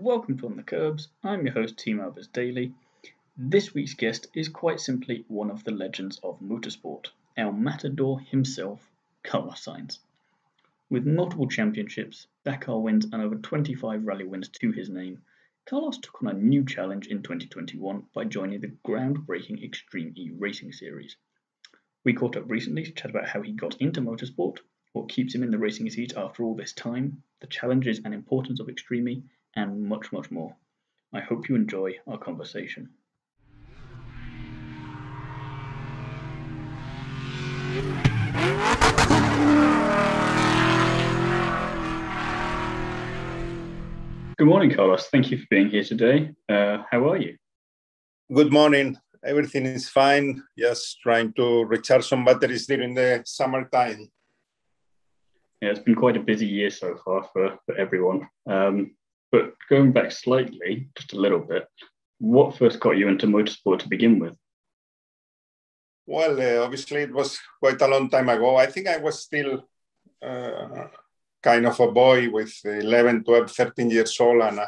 Welcome to On the Kerbs. I'm your host, Team Albers Daily. This week's guest is quite simply one of the legends of motorsport, our Matador himself, Carlos Sainz. With multiple championships, Dakar wins, and over 25 rally wins to his name, Carlos took on a new challenge in 2021 by joining the groundbreaking Xtreme E racing series. We caught up recently to chat about how he got into motorsport, what keeps him in the racing seat after all this time, the challenges and importance of Xtreme E, and much, much more. I hope you enjoy our conversation. Good morning, Carlos. Thank you for being here today. How are you? Good morning. Everything is fine. Just trying to recharge some batteries during the summertime. Yeah, it's been quite a busy year so far for everyone. But going back slightly, just a little bit, what first got you into motorsport to begin with? Well, obviously it was quite a long time ago. I think I was still kind of a boy with 11, 12, 13 years old. And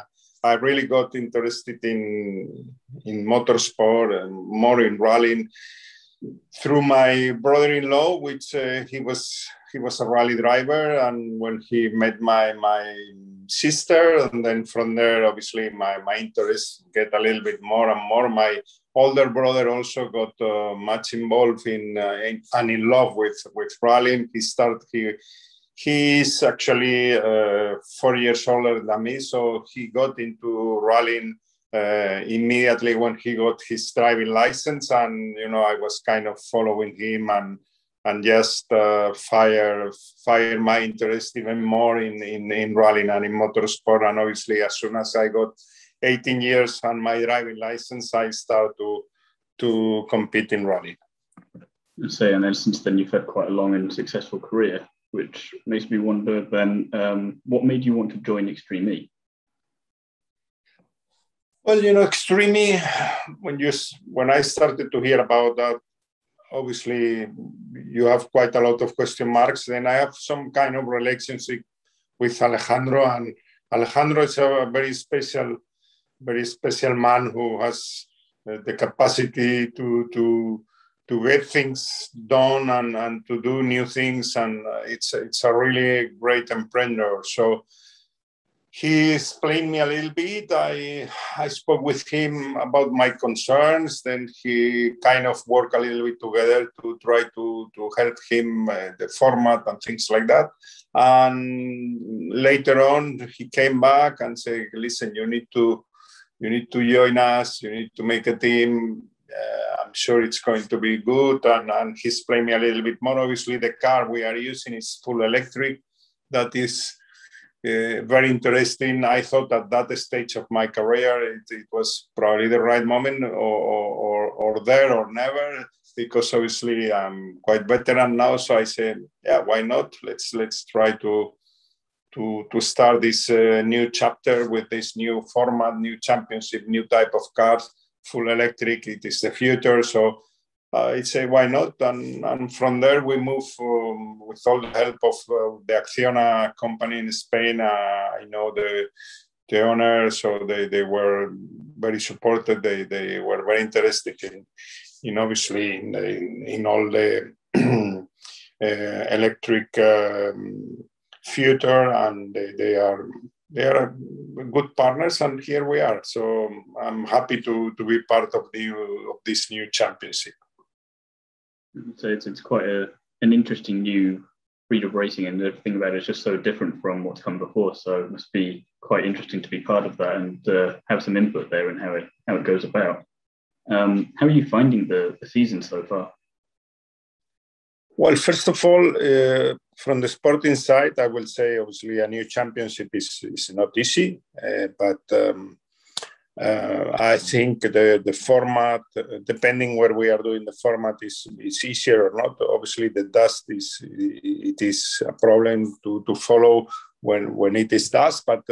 I really got interested in motorsport and more in rallying through my brother-in-law, which he was a rally driver. And when he met my sister, and then from there, obviously, my interests get a little bit more and more. My older brother also got much involved in and in love with rallying. He is actually 4 years older than me, so he got into rallying immediately when he got his driving license, and I was kind of following him and just fire my interest even more in rallying and in motorsport. And obviously, as soon as I got 18 years and my driving license, I started to compete in rally. And then since then, you've had quite a long and successful career, which makes me wonder then, what made you want to join Xtreme E? Well, Xtreme E, when I started to hear about that, obviously you have quite a lot of question marks. Then I have some kind of relationship with Alejandro, and Alejandro is a very special man who has the capacity to get things done and to do new things, and it's a really great entrepreneur. So he explained me a little bit. I spoke with him about my concerns. Then he kind of worked a little bit together to try to help him the format and things like that. And later on, he came back and said, "Listen, you need to join us. You need to make a team. I'm sure it's going to be good." And he explained me a little bit more. Obviously, the car we are using is full electric. That is very interesting. I thought at that stage of my career, it was probably the right moment, or there or never, because obviously I'm quite veteran now. So I said, yeah, why not? Let's try to start this new chapter with this new format, new championship, new type of cars, full electric. It is the future. So I say, why not? And from there, we move with all the help of the Acciona company in Spain. I know the owner, so they were very supportive. They were very interested in obviously in all the electric future, and they are good partners, and here we are. So I'm happy to be part of this new championship. So it's quite an interesting new breed of racing, and everything about it is just so different from what's come before. So it must be quite interesting to be part of that and have some input there and how it goes about. How are you finding the season so far? Well, first of all, from the sporting side, I will say obviously a new championship is not easy, but I think the format, depending where we are doing the format, is easier or not. Obviously, the dust is a problem to follow when it is dust. But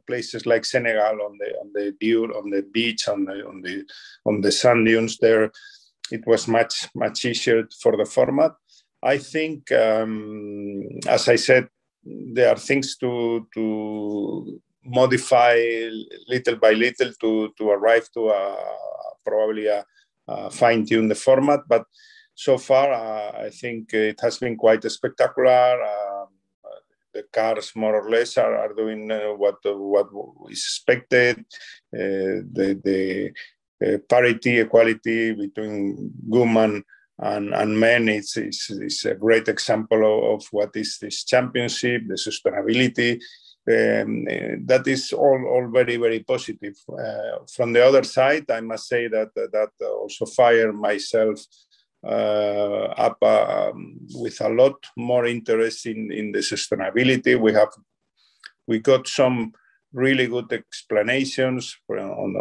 places like Senegal on the beach, on the sand dunes there, it was much easier for the format. I think, as I said, there are things to modify little by little to arrive to probably a fine-tune the format. But so far, I think it has been quite spectacular. The cars more or less are doing what is expected. The parity, equality between women and men is a great example of what is this championship, the sustainability. That is all very, very positive. From the other side, I must say that also fired myself up with a lot more interest in the sustainability. We got some really good explanations from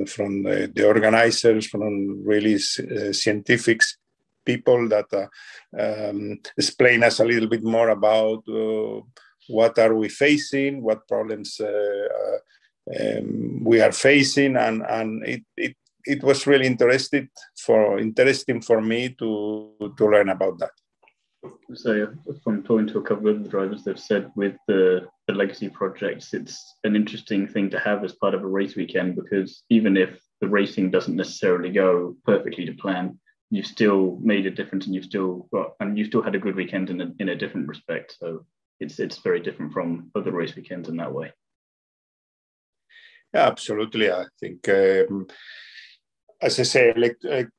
the organizers, from really scientific people that explain us a little bit more about what are we facing, what problems we are facing, and it was really interesting for me to learn about that. So from talking to a couple of the drivers, they've said with the legacy projects, it's an interesting thing to have as part of a race weekend, because even if the racing doesn't necessarily go perfectly to plan, you've still made a difference, and you've still had a good weekend in a different respect. So it's very different from other race weekends in that way. Yeah, absolutely. I think, as I say, the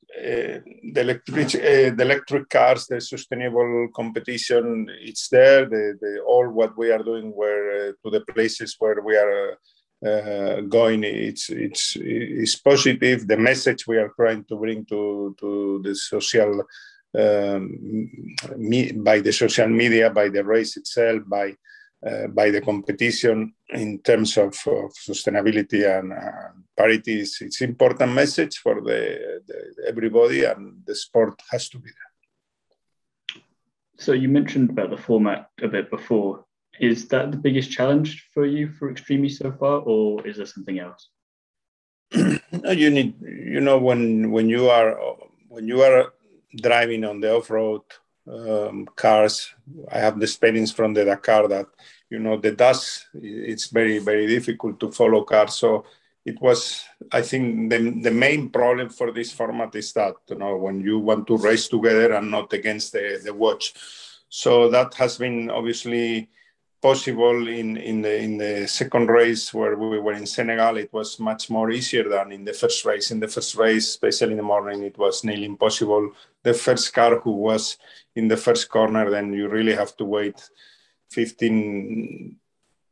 electric cars, the sustainable competition, it's there. All what we are doing, where to the places where we are going, it's positive. The message we are trying to bring to the social by the social media, by the race itself, by the competition in terms of sustainability and parity, it's important message for everybody, and the sport has to be there. So you mentioned about the format a bit before. Is that the biggest challenge for you for Xtreme so far, or is there something else? You need, when you are driving on the off-road cars, I have the experience from the Dakar that, the dust, it's very, very difficult to follow cars. So it was, I think, the main problem for this format is that, when you want to race together and not against the watch. So that has been obviously possible in the second race where we were in Senegal. It was much more easier than in the first race. In the first race, especially in the morning, it was nearly impossible. The first car who was in the first corner, then you really have to wait 15,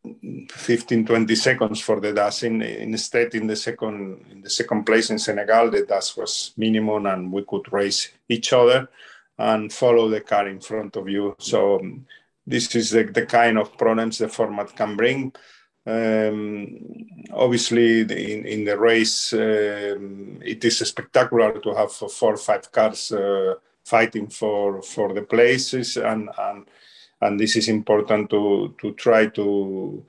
20 seconds for the dust. Instead, in the second place in Senegal, the dust was minimum, and we could race each other and follow the car in front of you. So this is the kind of problems the format can bring. Obviously, in the race, it is spectacular to have 4 or 5 cars fighting for the places, and this is important to try to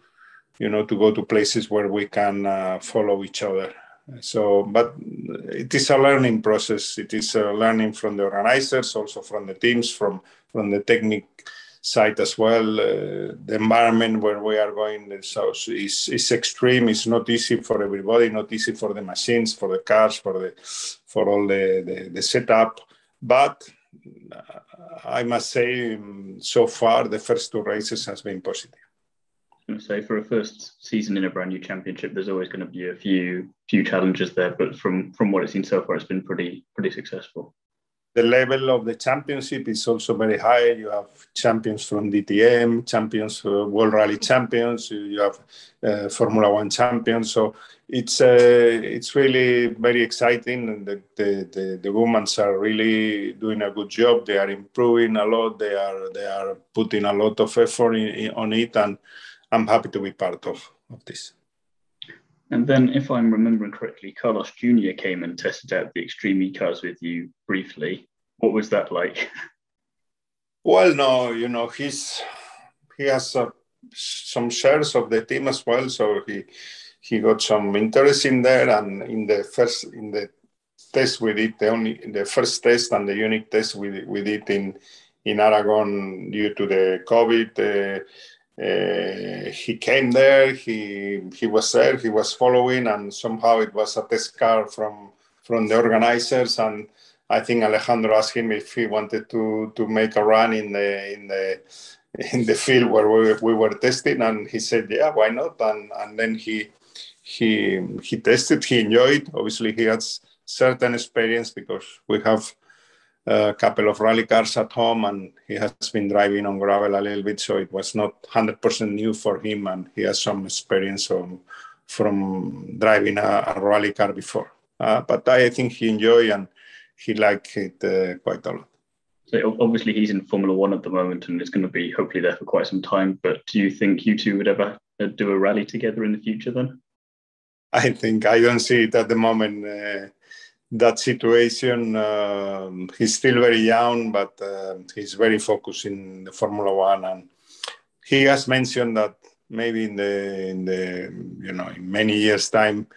go to places where we can follow each other. So, but it is a learning process. It is a learning from the organizers, also from the teams, from the technique side as well. The environment where we are going is extreme. It's not easy for everybody, not easy for the machines, for the cars, for all the setup. But I must say, so far, the first 2 races has been positive. So for a first season in a brand new championship, there's always going to be a few challenges there, but from what I've seen so far, it's been pretty successful. The level of the championship is also very high. You have champions from DTM, champions, World Rally champions. You have Formula One champions. So it's really very exciting. The women are really doing a good job. They are improving a lot. They are putting a lot of effort on it, and I'm happy to be part of this. And then, if I'm remembering correctly, Carlos Jr. came and tested out the Xtreme cars with you briefly. What was that like? Well, no, he has some shares of the team as well, so he got some interest in there. And in the test we did, the first test and the unique test we did in Aragon due to the COVID. he came there, he was there, he was following, and somehow it was a test car from the organizers. And I think Alejandro asked him if he wanted to make a run in the field where we were testing, and he said, yeah, why not? And then he tested, he enjoyed. Obviously, he has certain experience because we have a couple of rally cars at home, and he has been driving on gravel a little bit, so it was not 100% new for him, and he has some experience from driving a rally car before. But I think he enjoyed and he liked it quite a lot. So obviously he's in Formula One at the moment and is going to be hopefully there for quite some time, but do you think you two would ever do a rally together in the future then? I don't see it at the moment, that situation. He's still very young, but he's very focused in the Formula One, and he has mentioned that maybe in many years' time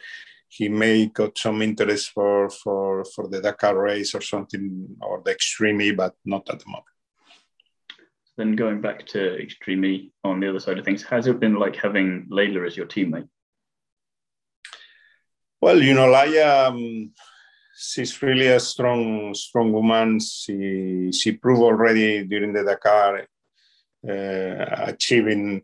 he may got some interest for the Dakar race or something, or the Xtreme, but not at the moment. Then going back to Xtreme on the other side of things, has it been like having Layla as your teammate? Well, Laia, she's really a strong woman. She proved already during the Dakar, achieving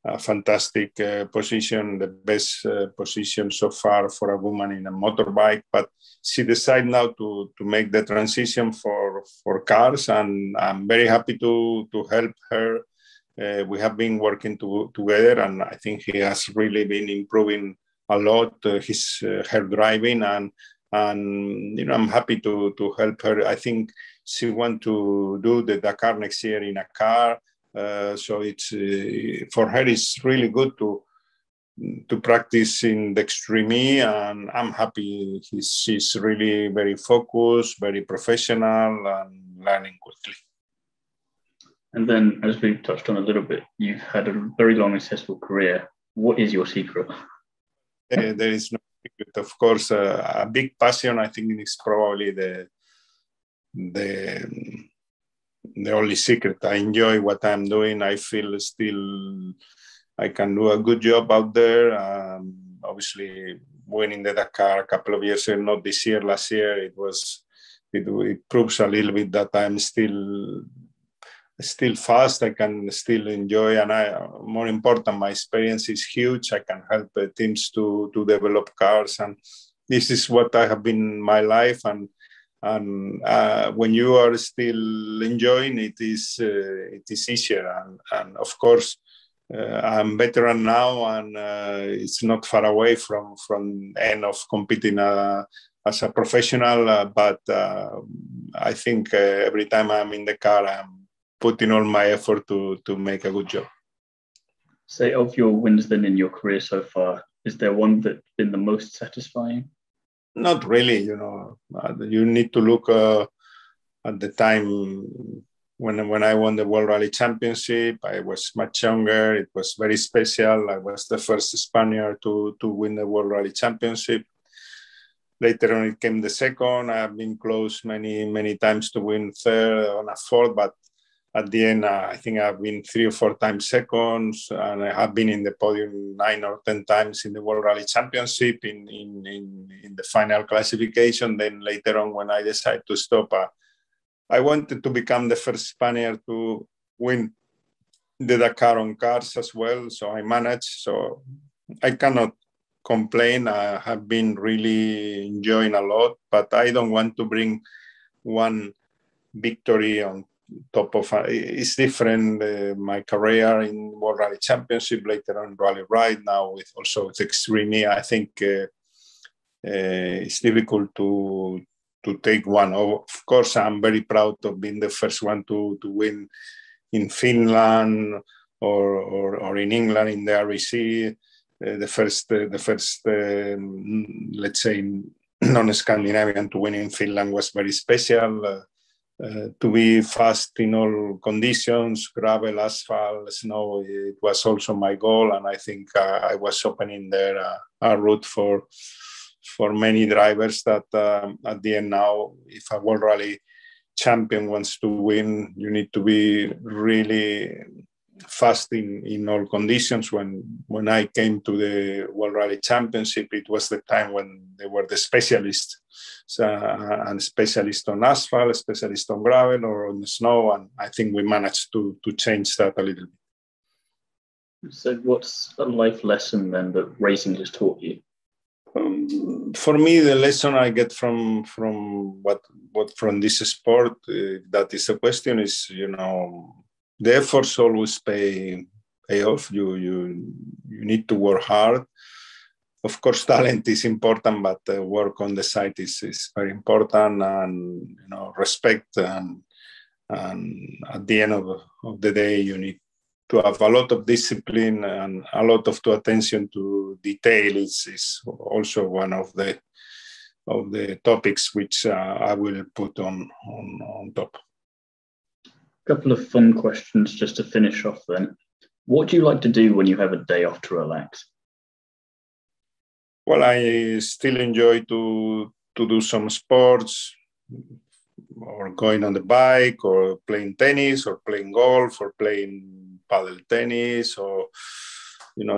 a fantastic position, the best position so far for a woman in a motorbike. But she decided now to make the transition for cars, and I'm very happy to help her. We have been working together, and I think he has really been improving a lot her driving, and I'm happy to help her. I think she wants to do the Dakar next year in a car. So it's for her, it's really good to practice in the Xtreme, and I'm happy. She's really very focused, very professional, and learning quickly. And then, as we've touched on a little bit, you've had a very long and successful career. What is your secret? There is no secret. Of course, a big passion, I think, is probably the only secret. I enjoy what I'm doing. I feel still I can do a good job out there. Obviously, winning the Dakar a couple of years ago, not this year, last year, it proves a little bit that I'm still fast. I can still enjoy, and more important, my experience is huge. I can help teams to develop cars, and this is what I have been in my life. And when you are still enjoying it, is easier. And of course, I'm veteran now, and it's not far away from end of competing as a professional. But I think every time I'm in the car, I'm putting all my effort to make a good job. Say, of your wins then in your career so far, is there one that's been the most satisfying? Not really, you need to look at the time when I won the World Rally Championship. I was much younger. It was very special. I was the first Spaniard to win the World Rally Championship. Later on, it came the second. I have been close many times to win third on a fourth, but at the end, I think I've been 3 or 4 times seconds, and I have been in the podium 9 or 10 times in the World Rally Championship in the final classification. Then later on, when I decided to stop, I wanted to become the first Spaniard to win the Dakar on cars as well. So I managed. So I cannot complain. I have been really enjoying a lot, but I don't want to bring one victory on top of it's different. My career in World Rally Championship, later on Rally Ride, now with Xtreme. I think it's difficult to take one. Of course, I'm very proud of being the first one to win in Finland or in England in the REC. The first let's say non-Scandinavian to win in Finland was very special. To be fast in all conditions, gravel, asphalt, snow, it was also my goal. And I think I was opening there a route for many drivers that at the end now, if a World Rally champion wants to win, you need to be really fast in all conditions. When I came to the World Rally Championship, it was the time when they were the specialists, and specialists on asphalt, specialists on gravel or on the snow, and I think we managed to change that a little bit. So what's a life lesson then that racing has taught you? For me, the lesson I get from this sport, that is the question, is, the efforts always pay off. You need to work hard. Of course, talent is important, but work on the side is very important, and respect, and at the end of the day, you need to have a lot of discipline and a lot of attention to detail. Is also one of the topics which I will put on top. A couple of fun questions just to finish off then. What do you like to do when you have a day off to relax? Well, I still enjoy to do some sports, or going on the bike, or playing tennis, or playing golf, or playing paddle tennis, or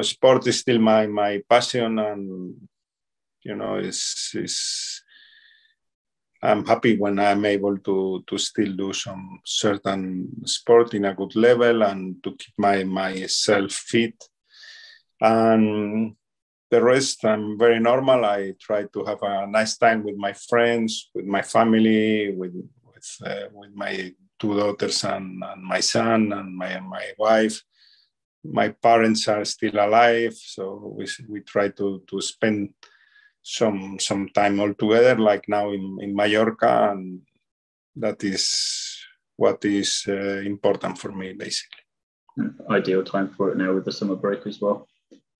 sport is still my passion, and I'm happy when I'm able to still do some certain sport in a good level, and to keep myself fit. And the rest, I'm very normal. I try to have a nice time with my friends, with my family, with my two daughters and my son and my wife. My parents are still alive, so we try to spend some time all together, like now in Mallorca, and that is what is important for me, basically. Ideal time for it now with the summer break as well.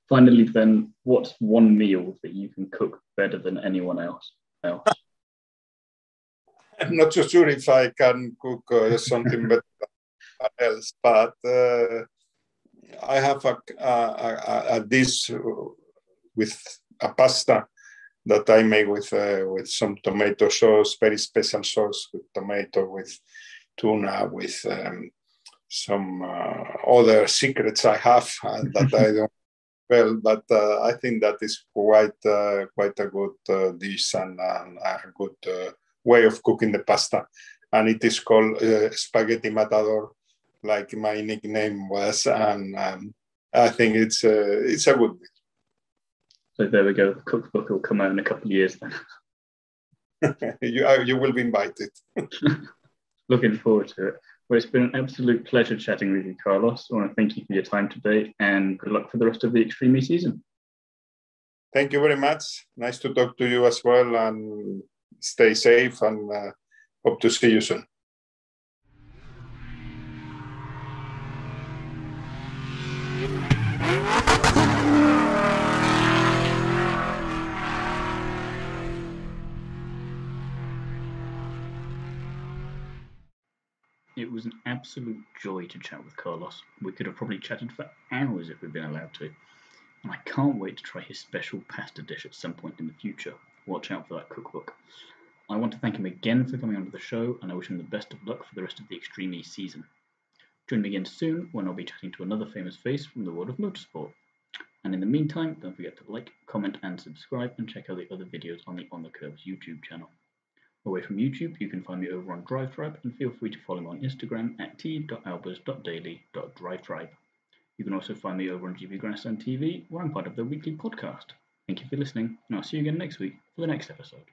Finally then, what's one meal that you can cook better than anyone else? I'm not so sure if I can cook something better than else, but I have a dish with a pasta that I make with some tomato sauce, very special sauce with tomato, with tuna, with some other secrets I have that I don't well, but I think that is quite a good dish, and a good way of cooking the pasta. And it is called spaghetti Matador, like my nickname was, and I think it's a good dish. So there we go. The cookbook will come out in a couple of years then. You will be invited. Looking forward to it. Well, it's been an absolute pleasure chatting with you, Carlos. I want to thank you for your time today, and good luck for the rest of the Xtreme season. Thank you very much. Nice to talk to you as well, and stay safe, and hope to see you soon. It was an absolute joy to chat with Carlos. We could have probably chatted for hours if we'd been allowed to. And I can't wait to try his special pasta dish at some point in the future. Watch out for that cookbook. I want to thank him again for coming onto the show, and I wish him the best of luck for the rest of the Xtreme season. Join me again soon when I'll be chatting to another famous face from the world of motorsport. And in the meantime, don't forget to like, comment and subscribe, and check out the other videos on the On the Kerbs YouTube channel. Away from YouTube, you can find me over on DriveTribe, and feel free to follow me on Instagram at t.albers.daily.drivetribe. You can also find me over on GB Grandstand TV, where I'm part of the weekly podcast. Thank you for listening, and I'll see you again next week for the next episode.